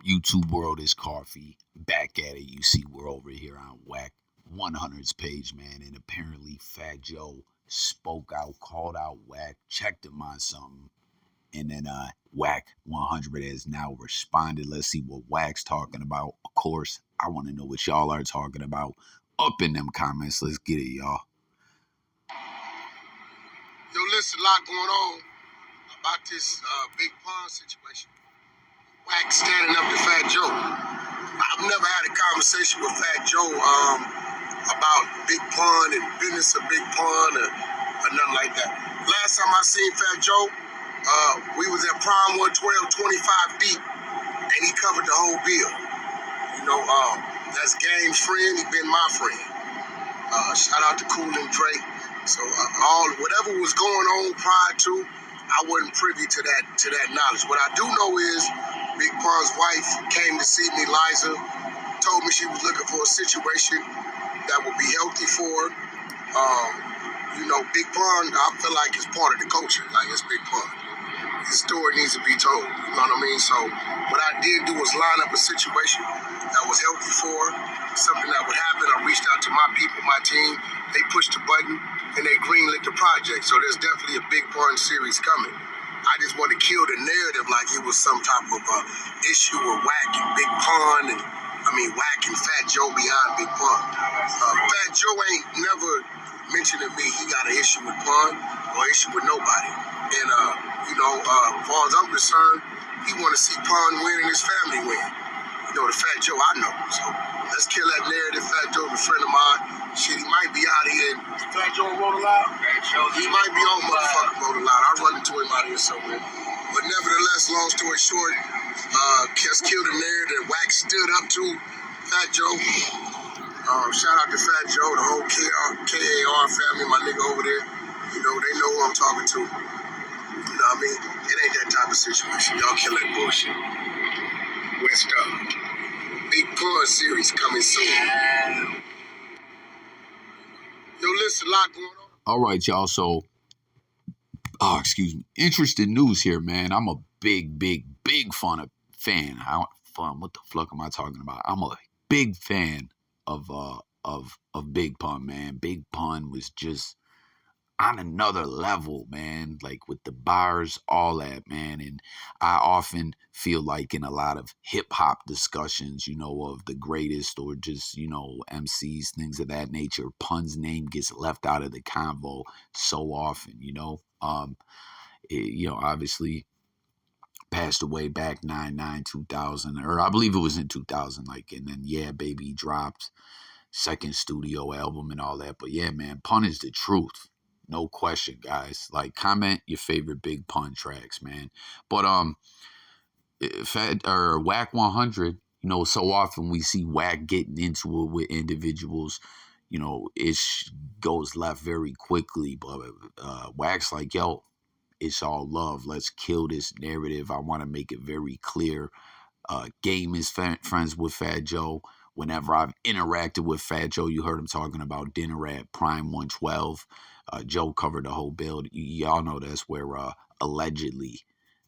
YouTube world? Is Coffee back at it. You see, we're over here on WACK 100's page, man, and apparently Fat Joe spoke out, called out Wack, checked him on something, and then WACK 100 has now responded. Let's see what Wack's talking about. Of course, I want to know what y'all are talking about. Up in them comments. Let's get it, y'all. Yo, listen, a lot going on about this Big Pun situation. Wack standing up to Fat Joe. I've never had a conversation with Fat Joe about Big Pun and business of Big Pun or nothing like that. Last time I seen Fat Joe, we was at Prime 112, 25 deep, and he covered the whole bill. You know, that's Game's friend. He been my friend. Shout out to Cool and Dre. So whatever was going on prior to, I wasn't privy to that knowledge. What I do know is Big Pun's wife came to see me, Liza, told me she was looking for a situation that would be healthy for her. You know, Big Pun, I feel like it's part of the culture. Like, it's Big Pun. His story needs to be told. You know what I mean? So what I did do was line up a situation that was healthy for her, something that would happen. I reached out to my people, my team. They pushed the button and they greenlit the project. So there's definitely a Big Pun series coming. I just want to kill the narrative like it was some type of issue with Wack and Big Pun, and Wack and Fat Joe behind Big Pun. Fat Joe ain't never mentioned to me he got an issue with Pun or issue with nobody. And as far as I'm concerned, he want to see Pun win and his family win. You know, the Fat Joe I know. So let's kill that narrative. Fat Joe's a friend of mine. Shit, he might be out here. Fat Joe wrote a lot. He might be on motherfucking wrote a lot. I run into him out here somewhere. But nevertheless, long story short, let's kill the narrative. Wack stood up to Fat Joe. Shout out to Fat Joe, the whole KAR family, my nigga over there. You know, they know who I'm talking to. You know what I mean? It ain't that type of situation. Y'all kill that bullshit. West up. Big Pun series coming soon. Yo, listen, a lot going on. All right, y'all. So, excuse me. Interesting news here, man. I'm a big fan. What the fuck am I talking about? I'm a big fan of Big Pun, man. Big Pun was just on another level, man, like with the bars, all that, man. And I often feel like in a lot of hip hop discussions, you know, of the greatest or just, you know, MCs, things of that nature, Pun's name gets left out of the convo so often, you know. Obviously passed away back 2000, or I believe it was in 2000, like, and then Yeah Baby dropped second studio album and all that. But yeah, man, Pun is the truth. No question, guys. Like, comment your favorite Big Pun tracks, man. But WACK 100, you know, so often we see Wack getting into it with individuals. You know, it goes left very quickly. But Wack's like, yo, it's all love. Let's kill this narrative. I want to make it very clear. Game is friends with Fat Joe. Whenever I've interacted with Fat Joe, you heard him talking about dinner at Prime 112. Joe covered the whole build. Y'all know that's where allegedly,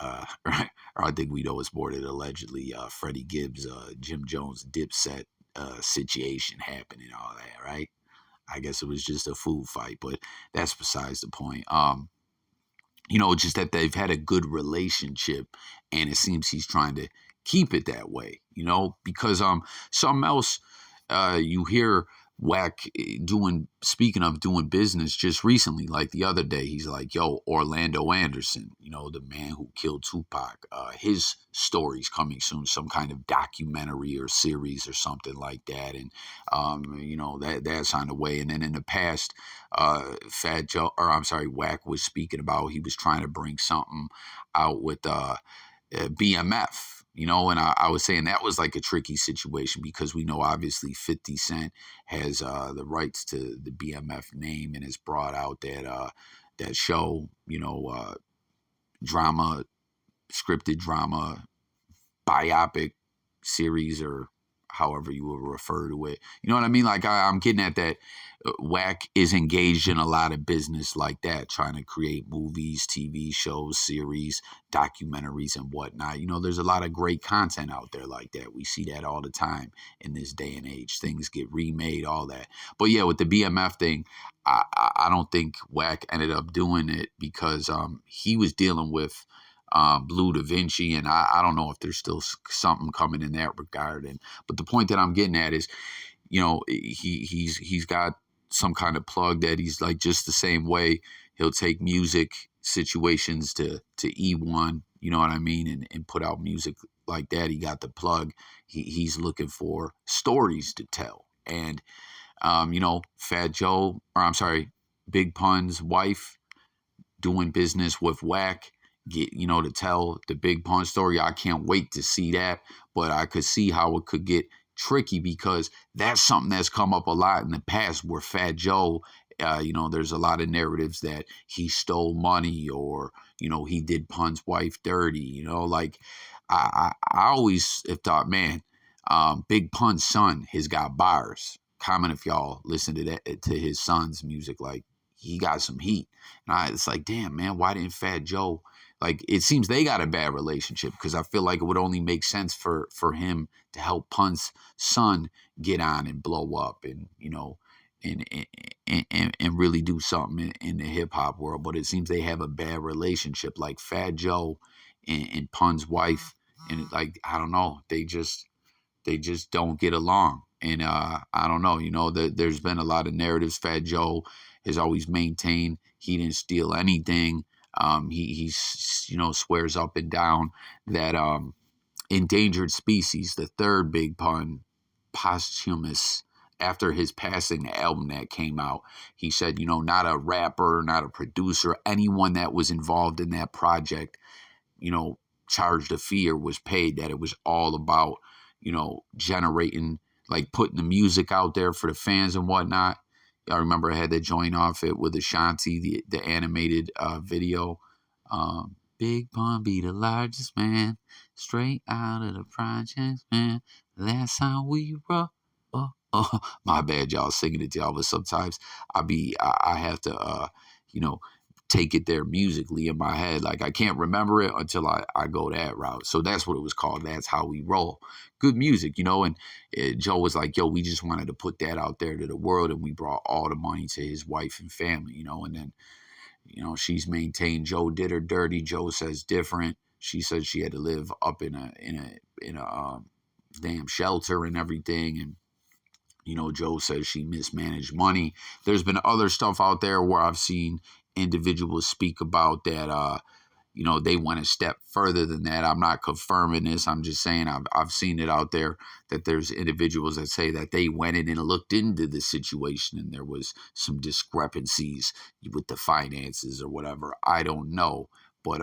right? Or I think we know it's more than allegedly, Freddie Gibbs, Jim Jones, Dipset situation happened and all that, right? I guess it was just a food fight, but that's besides the point. Just that they've had a good relationship, and it seems he's trying to keep it that way, because something else you hear Wack speaking of doing business just recently, like the other day, he's like, yo, Orlando Anderson, the man who killed Tupac, his story's coming soon, some kind of documentary or series or something like that. And, that's on the way. And then in the past, Wack was speaking about, he was trying to bring something out with BMF. And I was saying that was like a tricky situation because we know obviously 50 Cent has the rights to the BMF name and has brought out that show, scripted drama, biopic series, or however you would refer to it. You know what I mean? Like I'm getting at that. Wack is engaged in a lot of business like that, trying to create movies, TV shows, series, documentaries, and whatnot. You know, there's a lot of great content out there like that. We see that all the time in this day and age. Things get remade, all that. But yeah, with the BMF thing, I don't think Wack ended up doing it because he was dealing with Blue Da Vinci, and I don't know if there's still something coming in that regard. And but the point that I'm getting at is, you know, he's got some kind of plug that he's like just the same way he'll take music situations to E1, you know what I mean, and put out music like that. He got the plug. He's looking for stories to tell, and you know, Fat Joe, or I'm sorry, Big Pun's wife doing business with Wack, get, you know, to tell the Big Pun story. I can't wait to see that, but I could see how it could get tricky because that's something that's come up a lot in the past where Fat Joe, you know, there's a lot of narratives that he stole money or, you know, he did Pun's wife dirty, you know, like I always have thought, man, Big Pun's son has got bars. Comment if y'all listen to that, to his son's music, like he got some heat. And it's like, damn, man, why didn't Fat Joe? Like, it seems they got a bad relationship because I feel like it would only make sense for him to help Pun's son get on and blow up, and you know, and really do something in the hip hop world. But it seems they have a bad relationship, like Fat Joe and Pun's wife, and like I don't know, they just don't get along. And I don't know, you know, there's been a lot of narratives. Fat Joe has always maintained he didn't steal anything. He's, you know, swears up and down that endangered species, the third Big Pun, posthumous, after his passing, the album that came out, he said, you know, not a rapper, not a producer, anyone that was involved in that project, you know, charged a fee or was paid, that it was all about, you know, generating, like putting the music out there for the fans and whatnot. I remember I had that joint off it with Ashanti, the animated video. Big Pun be the largest man, straight out of the projects, man. That's how we roll. Oh, oh. My bad, y'all singing it to y'all, but sometimes I have to, you know, take it there musically in my head. Like I can't remember it until I go that route. So that's what it was called. That's how we roll. Good music, you know. And Joe was like, yo, we just wanted to put that out there to the world. And we brought all the money to his wife and family, you know. And then, you know, she's maintained Joe did her dirty. Joe says different. She said she had to live up in a damn shelter and everything. And you know, Joe says she mismanaged money. There's been other stuff out there where I've seen individuals speak about that, you know, they went a step further than that. I'm not confirming this. I'm just saying I've seen it out there that there's individuals that say that they went in and looked into the situation and there was some discrepancies with the finances or whatever. I don't know. But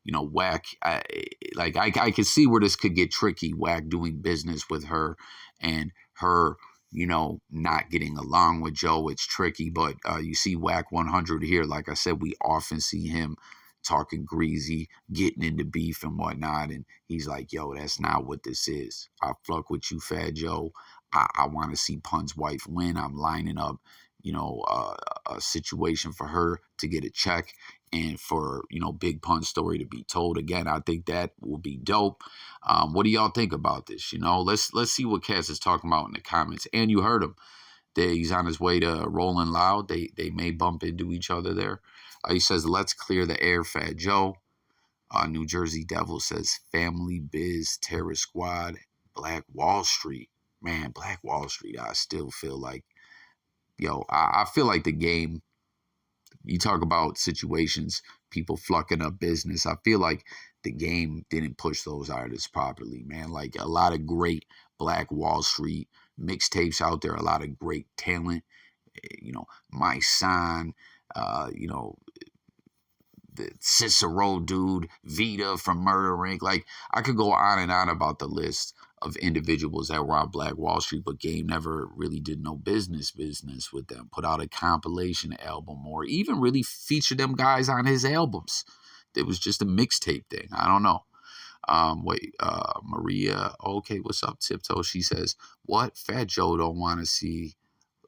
you know, Wack, I could see where this could get tricky. Wack doing business with her and her, you know, not getting along with Joe. It's tricky. But you see WACK100 here. Like I said, we often see him talking greasy, getting into beef and whatnot. And he's like, yo, that's not what this is. I fuck with you, Fat Joe. I want to see Pun's wife win. I'm lining up, you know, a situation for her to get a check and for, you know, Big Pun's story to be told again. I think that will be dope. What do y'all think about this? You know, let's see what Cass is talking about in the comments. And you heard him. He's on his way to Rolling Loud. They may bump into each other there. He says, let's clear the air, Fat Joe. New Jersey Devil says, Family Biz, Terror Squad, Black Wall Street. Man, Black Wall Street, I still feel like, yo, I feel like the game, you talk about situations, people fucking up business. I feel like the game didn't push those artists properly, man. Like a lot of great Black Wall Street mixtapes out there, a lot of great talent. You know, My Son, you know, the Cicero dude, Vita from Murder Inc. Like I could go on and on about the list of individuals that were on Black Wall Street, but Game never really did no business with them. Put out a compilation album or even really featured them guys on his albums. It was just a mixtape thing. I don't know. Maria, okay, what's up, Tiptoe? She says, what? Fat Joe don't want to see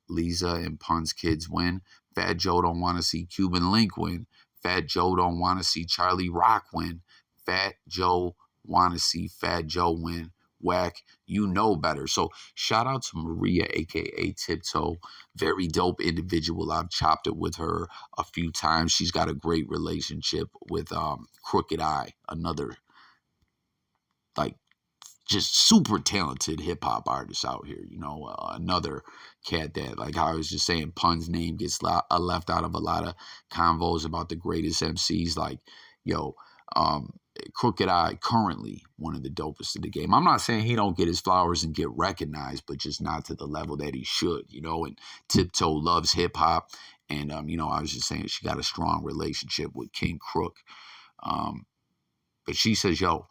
Lisa and Pun's kids win. Fat Joe don't want to see Cuban Link win. Fat Joe don't want to see Charlie Rock win. Fat Joe want to see Fat Joe win. Whack, you know better. So shout out to Maria, aka Tiptoe. Very dope individual. I've chopped it with her a few times. She's got a great relationship with Crooked Eye, another like just super talented hip hop artists out here. Another cat that, like I was just saying, Pun's name gets left out of a lot of convos about the greatest MCs. Like, yo, um, Crooked Eye, currently one of the dopest in the game. I'm not saying he don't get his flowers and get recognized, but just not to the level that he should. And Tiptoe loves hip hop. And, I was just saying she got a strong relationship with King Crook. But she says, yo,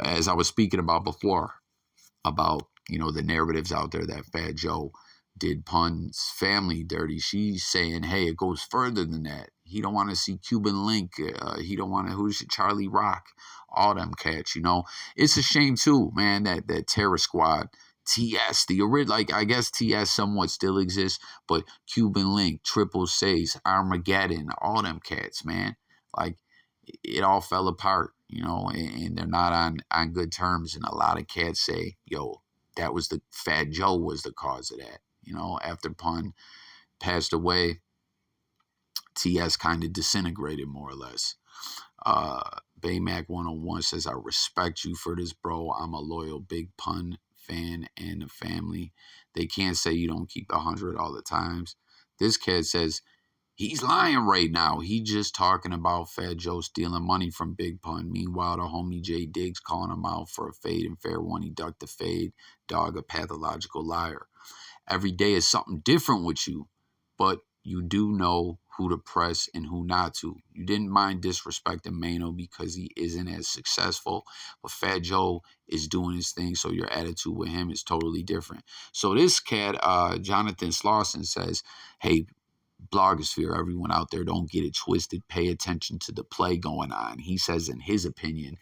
as I was speaking about before, about the narratives out there that Fat Joe did Pun's family dirty. She's saying, hey, it goes further than that. He don't want to see Cuban Link. He don't want to. Who's Charlie Rock? All them cats. It's a shame too, man. That Terror Squad, TS, the original. Like, I guess TS somewhat still exists, but Cuban Link, Triple Sace, Armageddon, all them cats, man. Like, it all fell apart, and they're not on good terms. And a lot of cats say, yo, that was the Fat Joe was the cause of that. After Pun passed away, TS kind of disintegrated more or less. Baymac 101 says, I respect you for this, bro. I'm a loyal Big Pun fan and the family. They can't say you don't keep 100 all the times. This cat says, he's lying right now. He just talking about Fat Joe stealing money from Big Pun. Meanwhile, the homie Jay Diggs calling him out for a fade and fair one. He ducked the fade. Dog, a pathological liar. Every day is something different with you, but you do know who to press and who not to. You didn't mind disrespecting Mano because he isn't as successful, but Fat Joe is doing his thing, so your attitude with him is totally different. So this cat, Jonathan Slauson, says, hey, blogosphere, everyone out there, don't get it twisted. Pay attention to the play going on. He says, in his opinion,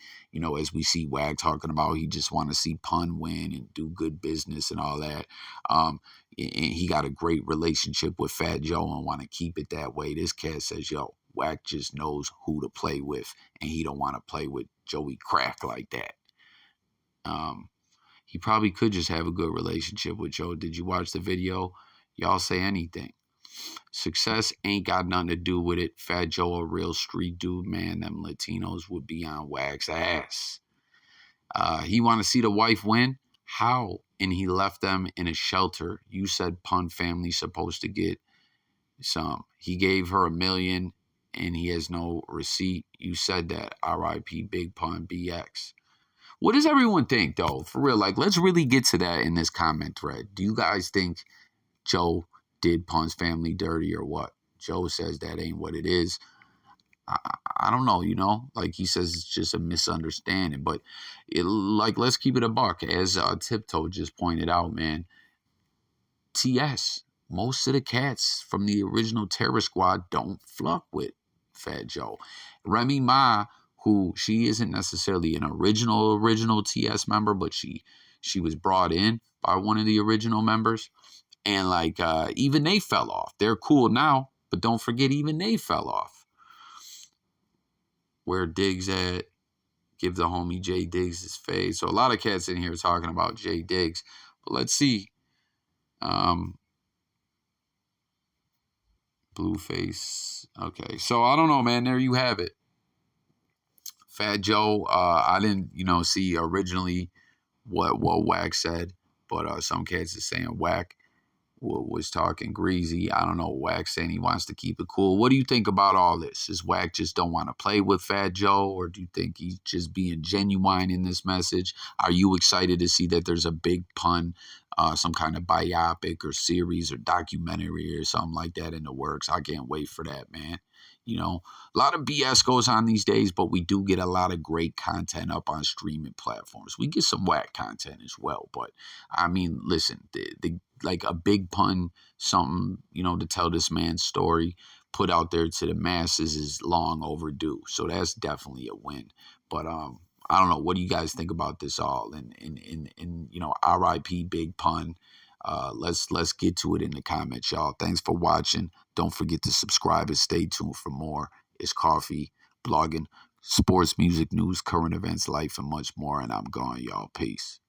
as we see Wag talking about, he just want to see Pun win and do good business and all that. And he got a great relationship with Fat Joe and want to keep it that way. This cat says, yo, Whack just knows who to play with, and he don't want to play with Joey Crack like that. He probably could just have a good relationship with Joe. Did you watch the video? Y'all say anything. Success ain't got nothing to do with it. Fat Joe, a real street dude, man. Them Latinos would be on Wag's ass. He want to see the wife win? How? And he left them in a shelter. You said Pun family supposed to get some. He gave her $1 million and he has no receipt. You said that. R.I.P. Big Pun BX. What does everyone think, though? For real, like, let's really get to that in this comment thread. Do you guys think Joe did Pun's family dirty or what? Joe says that ain't what it is. I don't know, like he says it's just a misunderstanding, but let's keep it a buck. As Tiptoe just pointed out, man, TS, most of the cats from the original Terror Squad don't fuck with Fat Joe. Remy Ma, who she isn't necessarily an original TS member, but she was brought in by one of the original members. And even they fell off. They're cool now, but don't forget, even they fell off. Where Diggs at? Give the homie Jay Diggs his fade. So a lot of cats in here talking about Jay Diggs. But let's see. Blueface. Okay. So I don't know, man. There you have it. Fat Joe. I didn't, see originally what Wack said. But some cats is saying Wack was talking greasy. I don't know. Wack saying he wants to keep it cool. What do you think about all this? Is Wack just don't want to play with Fat Joe, or do you think he's just being genuine in this message? Are you excited to see that there's a Big Pun, some kind of biopic or series or documentary or something like that in the works? I can't wait for that, man. A lot of BS goes on these days, but we do get a lot of great content up on streaming platforms. We get some whack content as well, but I mean, listen, like a Big Pun, something, to tell this man's story, put out there to the masses is long overdue. So that's definitely a win. But I don't know. What do you guys think about this all? And you know, R.I.P. Big Pun. Let's get to it in the comments, y'all. Thanks for watching. Don't forget to subscribe and stay tuned for more. It's coffee, blogging, sports, music, news, current events, life, and much more. And I'm gone, y'all. Peace.